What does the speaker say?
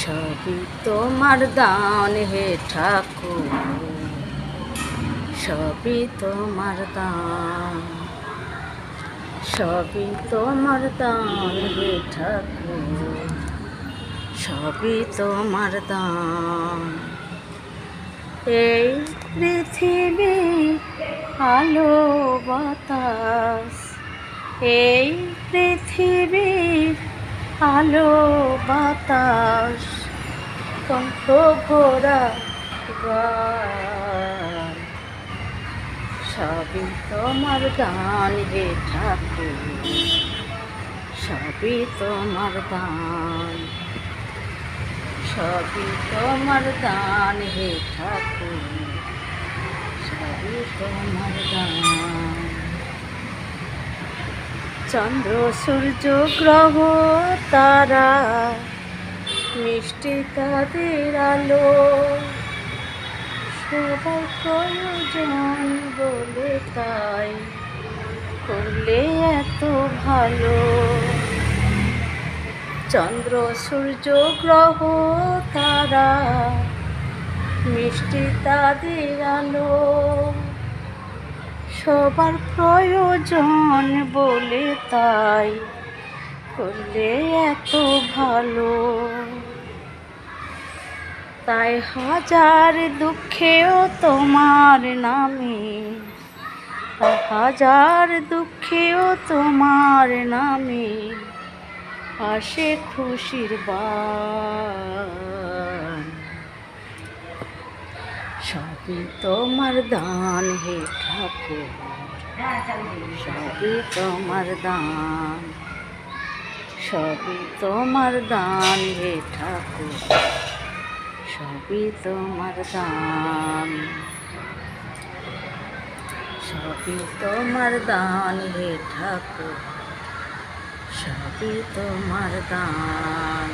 সবই তোমার দান হে ঠাকুর, সবই তোমার দান, সবই তোমার দান হে ঠাকুর, সবই তোমার দান। এই পৃথিবী আলো বাতাস, এই পৃথিবীর আলো বাতাস, কণ্ঠ ভরা গান, সবই তোমার দান হে ঠাকুর, সবই তোমার দান, সবই তোমার দান হে ঠাকুর, সবই তোমার দান। চন্দ্র সূর্য গ্রহ তারা মিষ্টি তাদের আলো, সবাই প্রয়োজন বলে তাই করলে এত ভালো। চন্দ্র সূর্য গ্রহ তারা মিষ্টি তাদের আলো, সবার প্রয়োজন বলে তাই করলে এত ভালো। তাই হাজার দুঃখেও তোমার নামে, হাজার দুঃখেও তোমার নামে আসে খুশির বান, সবই তোমার দান হে ঠাকুর, সবই তোমার দান, সবই তোমার দান হে ঠাকুর, সবই তোমার দান, সবই তোমার দান হে ঠাকুর, সবই তোমার দান।